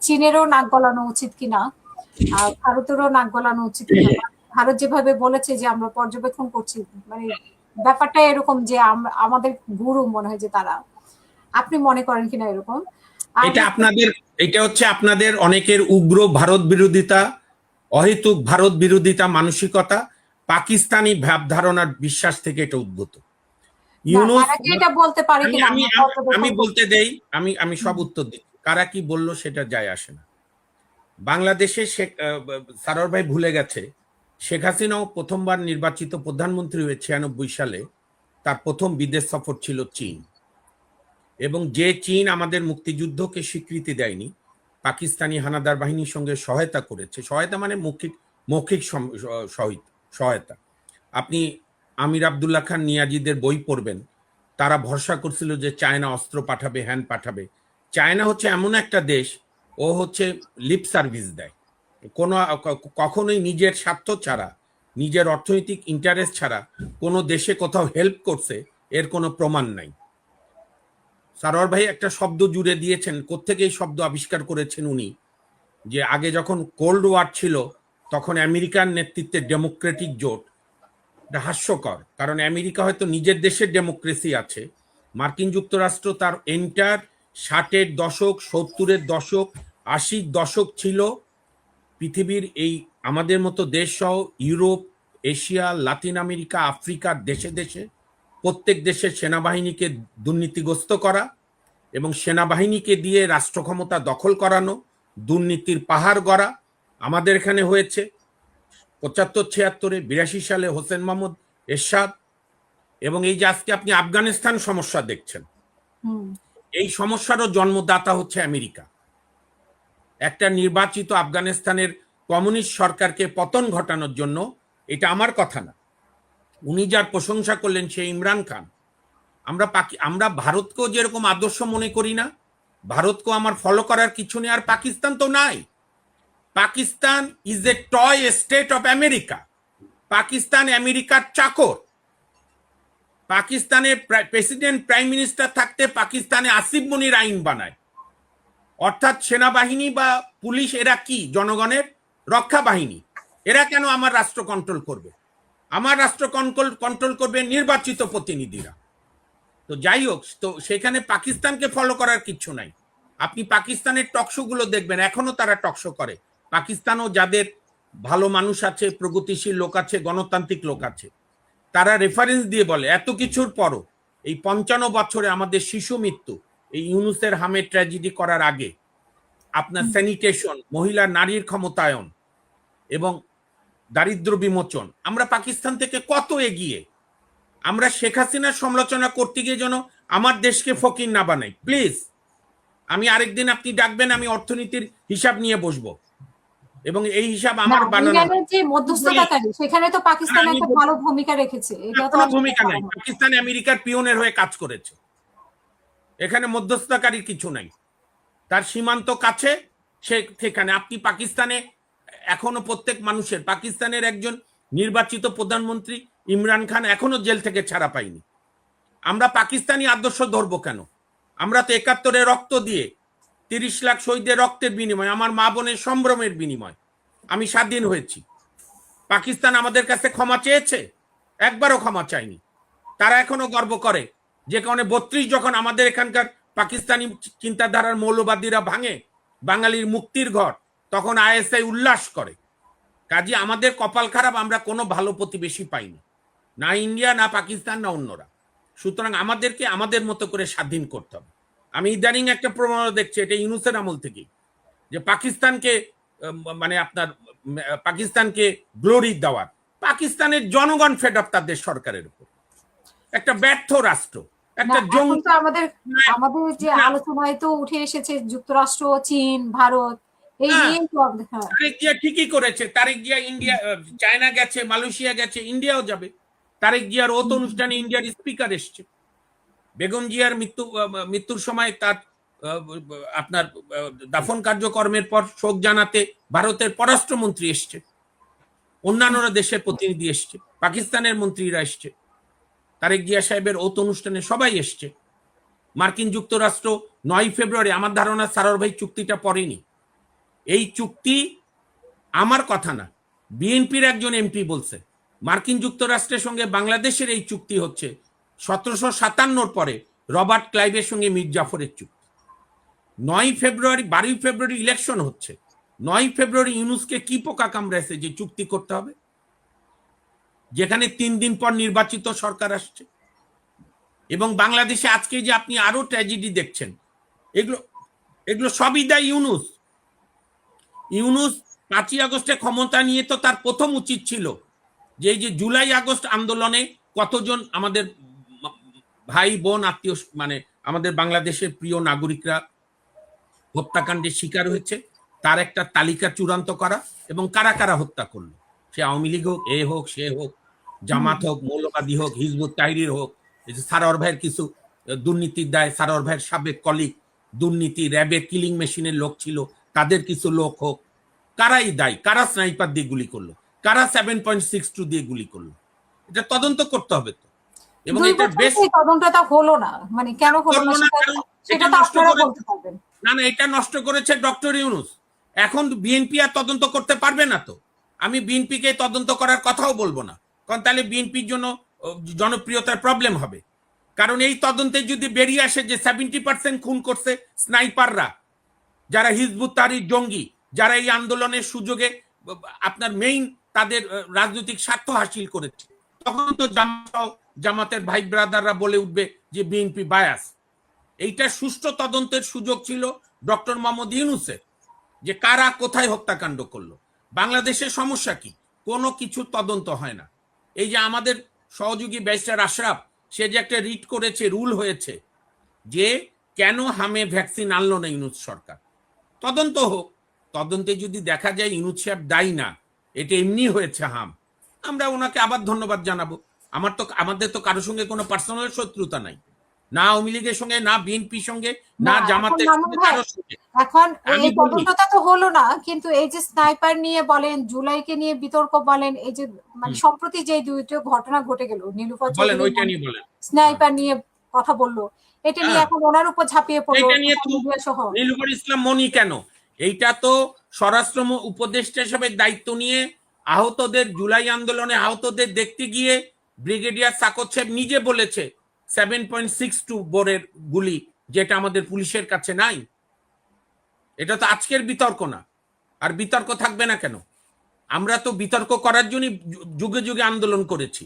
চীনেরও নাক গলানো উচিত কিনা, ভারতেরও নাক গলানো উচিত কিনা। ভারত যেভাবে বলেছে যে আমরা পর্যবেক্ষণ করছি, মানে ব্যাপারটা এরকম যে আমাদের গুরু মনে হয় যে তারা, আপনি মনে করেন কিনা এরকম? এটা হচ্ছে আপনাদের অনেকের উগ্র ভারত বিরোধিতা, অহেতুক ভারত বিরোধিতা মানসিকতা, পাকিস্তানি ভাবধারণার বিশ্বাস থেকে এটা উদ্ভূত। এটা বলতে পারে কিনা আমি বলতে দেই, আমি সব উত্তর দিই। কারা কি বললো সেটা যায় আসে না। বাংলাদেশে সারোয়ার ভাই ভুলে গেছে, শেখ হাসিনাও প্রথমবার নির্বাচিত প্রধানমন্ত্রী হয়ে 96 সালে তার প্রথম বিদেশ সফর ছিল চীন। এবং যে চীন আমাদের মুক্তিযুদ্ধকে স্বীকৃতি দেয়নি, পাকিস্তানি হানাদার বাহিনীর সঙ্গে সহায়তা করেছে, সহায়তা মানে মৌখিক সহায়তা। আপনি আমির আবদুল্লাহ খান নিয়াজিদের বই পড়বেন, তারা ভরসা করছিল যে চায়না অস্ত্র পাঠাবে, হ্যান পাঠাবে। চায়না হচ্ছে এমন একটা দেশ, ও হচ্ছে লিপ সার্ভিস দেয়, কখনোই নিজের স্বার্থ ছাড়া, নিজের অর্থনৈতিক ইন্টারেস্ট ছাড়া কোনো দেশে কোথাও হেল্প করছে এর কোনো প্রমাণ নাই। সারোয়ার ভাই একটা শব্দ জুড়ে দিয়েছেন, কোত্থেকে এই শব্দ আবিষ্কার করেছেন উনি, যে আগে যখন কোল্ড ওয়ার ছিল তখন আমেরিকার নেতৃত্বে ডেমোক্রেটিক জোট। এটা হাস্যকর, কারণ আমেরিকা হয়তো নিজের দেশের ডেমোক্রেসি আছে, মার্কিন যুক্তরাষ্ট্র তার এন্টার 60-এর দশক, 70-এর দশক, 80-র দশক ছিল পৃথিবীর এই আমাদের মতো দেশ সহ ইউরোপ, এশিয়া, লাতিন আমেরিকা, আফ্রিকার দেশে দেশে প্রত্যেক দেশের সেনাবাহিনীকে দুর্নীতিগ্রস্ত করা এবং সেনাবাহিনীকে দিয়ে রাষ্ট্র ক্ষমতা দখল করানো, দুর্নীতির পাহাড় গড়া। আমাদের এখানে হয়েছে 75-76-এ, 82 সালে হোসেন মোহাম্মদ এরশাদ। এবং এই যে আজকে আপনি আফগানিস্তান সমস্যা দেখছেন, এই সমস্যারও জন্মদাতা হচ্ছে আমেরিকা। একটা নির্বাচিত আফগানিস্তানের কমিউনিস্ট সরকারকে পতন ঘটানোর জন্য, এটা আমার কথা না, উনি যার প্রশংসা করলেন সে ইমরান খান। আমরা ভারতকেও যেরকম আদর্শ মনে করি না, ভারতকেও আমার ফলো করার কিছু নেই। আর পাকিস্তান তো নাই। Pakistan is a toy state of America. Pakistan আমেরিকার চাকর। পাকিস্তানের প্রেসিডেন্ট প্রাইম মিনিস্টার থাকতে পাকিস্তানে আসিফ মনির আইন বানায়। অর্থাৎ সেনাবাহিনী বা পুলিশ এরা কি জনগণের রক্ষা বাহিনী। এরা কেন আমার রাষ্ট্র কন্ট্রোল করবে? আমার রাষ্ট্র কন্ট্রোল করবে নির্বাচিত প্রতিনিধিরা। তো যাই হোক, তো সেখানে পাকিস্তানকে ফলো করার কিছু নাই। আপনি পাকিস্তানের টকশো গুলো দেখবেন, এখনো তারা টকশো করে। পাকিস্তানও যাদের ভালো মানুষ আছে, প্রগতিশীল লোক আছে, গণতান্ত্রিক লোক আছে, তারা রেফারেন্স দিয়ে বলে এত কিছুর পরও এই 55 বছরে আমাদের শিশু মৃত্যু, এই ইউনুসের হামের ট্র্যাজেডি করার আগে আপনার স্যানিটেশন, মহিলা নারীর ক্ষমতায়ন এবং দারিদ্র বিমোচন, আমরা পাকিস্তান থেকে কত এগিয়ে। আমরা শেখ হাসিনার সমালোচনা করতে গিয়ে যেন আমার দেশকে ফকির না বানাই। প্লিজ, আমি আরেকদিন আপনি ডাকবেন, আমি অর্থনীতির হিসাব নিয়ে বসবো এবং এই হিসাব আমার বানানো। যে মধ্যস্থতাকারী, সেখানে তো পাকিস্তান একটা ভালো ভূমিকা রেখেছে। এটা তো ভূমিকা নাই। পাকিস্তান আমেরিকার পিওনের হয়ে কাজ করেছে, এখানে মধ্যস্থতাকারী কিছু নাই। তার সীমান্ত কাছে, সেখানে আপনি পাকিস্তানে এখনো প্রত্যেক মানুষের, পাকিস্তানের একজন নির্বাচিত প্রধানমন্ত্রী ইমরান খান এখনো জেল থেকে ছাড়া পাইনি। আমরা পাকিস্তানি আদর্শ ধরবো কেন? আমরা তো 71-এ রক্ত দিয়ে 30 লাখ শহীদের রক্তের বিনিময়, আমার মা বোনের সম্ভ্রমের বিনিময় আমি স্বাধীন হয়েছি। পাকিস্তান আমাদের কাছে ক্ষমা চেয়েছে? একবারও ক্ষমা চায়নি। তারা এখনো গর্ব করে যে কারণে 32 যখন আমাদের এখানকার পাকিস্তানি চিন্তাধারার মৌলবাদীরা ভাঙে বাঙালির মুক্তির ঘর, তখন আইএসআই উল্লাস করে। কাজে আমাদের কপাল খারাপ, আমরা কোনো ভালো প্রতিবেশী পাইনি, না ইন্ডিয়া, না পাকিস্তান, না অন্যরা। সুতরাং আমাদেরকে আমাদের মতো করে স্বাধীন করতে হবে। আমি ইদানিং একটা প্রমাণ দেখছি, এটা ইউনুসের আমল থেকে, যে পাকিস্তানকে মানে আপনার পাকিস্তানকে গ্লোরি দেওয়ার, পাকিস্তানের জনগণ ফেড আপ তাদের সরকারের উপর। একটা ব্যর্থ রাষ্ট্র, একটা জঙ্গি। আমাদের যে আলোচনায় তো উঠে এসেছে যুক্তরাষ্ট্র, চীন, ভারত, এই নিয়ে তারেক জিয়া ঠিকই করেছে। তারেক জিয়া ইন্ডিয়া, চায়না গেছে, মালয়েশিয়া গেছে, ইন্ডিয়াও যাবে। তারেক জিয়ার ওত অনুষ্ঠানে ইন্ডিয়ার স্পিকার এসছে। বেগম জিয়ার মৃত্যুর সময় তার আপনার দাফন কার্যক্রমের পর শোক জানাতে ভারতের পররাষ্ট্রমন্ত্রী এসছে, অন্যান্য দেশের প্রতিনিধি এসছে, পাকিস্তানের মন্ত্রীরা এসছে, তারেক জিয়া সাহেবের ওত অনুষ্ঠানে সবাই এসছে। মার্কিন যুক্তরাষ্ট্র 9 ফেব্রুয়ারি, আমার ধারণা সারোয়ার ভাই চুক্তিটা পড়েনি, এই চুক্তি আমার কথা না, বিএনপির একজন এমপি বলছে মার্কিন যুক্তরাষ্ট্রের সঙ্গে বাংলাদেশের এই চুক্তি হচ্ছে 1757 পরে রবার্ট ক্লাইভের সঙ্গে মীর জাফরের চুক্তি। 9 ফেব্রুয়ারি 12 ফেব্রুয়ারি ইলেকশন হচ্ছে, 9 ফেব্রুয়ারি ইউনূসকে কি পোকা কামড়াইছে যে চুক্তি করতে হবে, যেখানে 3 দিন পর নির্বাচিত সরকার আসছে। এবং বাংলাদেশে আজকে যে আপনি আরো ট্র্যাজেডি দেখছেন, এগুলো এগুলো সবই দায় ইউনূস। ইউনূস 5ই আগস্টে ক্ষমতা নিয়ে তো তার প্রথম উচিত ছিল যে এই যে জুলাই আগস্ট আন্দোলনে কতজন আমাদের ভাই বোন আত্মীয় মানে আমাদের বাংলাদেশের প্রিয় নাগরিকরা হত্যাকাণ্ডের শিকার হয়েছে তার একটা তালিকা চূড়ান্ত করা, এবং কারা কারা হত্যা করলো, সে আওয়ামী লীগ হোক, এ হোক, সে হোক, জামাত হোক, মৌলবাদী হোক, হিজবুত তাহরীর হোক, এই যে সারোয়ার ভাইয়ের কিছু দুর্নীতির দায়, সারোয়ার ভাইয়ের সাবেক কলিগ দুর্নীতি র্যাবের কিলিং মেশিনের লোক ছিল, তাদের কিছু লোক হোক, কারাই দায়ী, কারা স্নাইপার দিয়ে গুলি করলো, কারা 7.62 দিয়ে গুলি করলো, এটা তদন্ত করতে হবে তো। এবং এটা বেশ তদন্তটা হলো না, মানে কেন হলো না সেটা তো আপনারা বলতে পারবেন না। না, এটা নষ্ট করেছে ডক্টর ইউনূস। এখন বিএনপি আর তদন্ত করতে পারবে না তো। আমি বিএনপিকে তদন্ত করার কথাও বলবো না, কারণ তাহলে বিএনপির জন্য জনপ্রিয়তার প্রবলেম হবে। কারণ এই তদন্তে যদি বেরিয়ে আসে যে 70% খুন করছে স্নাইপাররা, যারা হিজবুত তাহরীর জঙ্গি, যারা এই আন্দোলনের সুযোগে আপনার মেইন তাদের রাজনৈতিক স্বার্থ হাসিল করেছে, তখন তো জামাতের ভাই ব্রাদাররা বলে উঠবে যে বিএনপি বায়াস। এইটা সুষ্ঠু তদন্তের সুযোগ ছিল ডক্টর মোহাম্মদ ইউনূসের, যে কারা কোথায় হত্যাকাণ্ড করলো। বাংলাদেশের সমস্যা কি, কোনো কিছু তদন্ত হয় না। এই যে আমাদের সহযোগী ব্যারিস্টার আশরাফ, সে যে একটা রিট করেছে, রুল হয়েছে যে কেন হামে ভ্যাকসিন আনলো না ইউনূস সরকার, তদন্ত হোক। তদন্তে যদি দেখা যায় ইউনূস সাহেব দায়ী না, এটা এমনি হয়েছে হাম, আমরা ওনাকে আবার ধন্যবাদ জানাবো। আমাদের তো কারোর সঙ্গে কোনো পার্সোনাল শত্রুতা নাই, না আওয়ামী লীগের সঙ্গে, না বিএনপির সঙ্গে, না জামাতের সঙ্গে, কারোর সঙ্গে। এখন এই তদন্তটা তো হলো না, কিন্তু এই যে স্নাইপার নিয়ে বলেন, জুলাইকে নিয়ে বিতর্ক বলেন, এই যে মানে সম্প্রতি যে দুইটা ঘটনা ঘটে গেল, নীলুফার বলেন ওইটা নিয়ে বলেন, স্নাইপার নিয়ে কথা বললো, এটা নিয়ে এখন ওনার উপর ঝাঁপিয়ে পড়লো এটা নিয়ে সহ। নীলুফার ইসলাম মনি কেন, এইটা তো স্বরাষ্ট্র উপদেষ্টা হিসেবে দায়িত্ব নিয়ে আহতদের, জুলাই আন্দোলনে আহতদের দেখতে গিয়ে ব্রিগেডিয়ার সাকত সাহেব নিজে বলেছে 7.62 বোরের গুলি, যেটা আমাদের পুলিশের কাছে নাই। এটা তো আজকের বিতর্ক না, আর বিতর্ক থাকবে না কেন? আমরা তো বিতর্ক করার জন্যই যুগে যুগে আন্দোলন করেছি।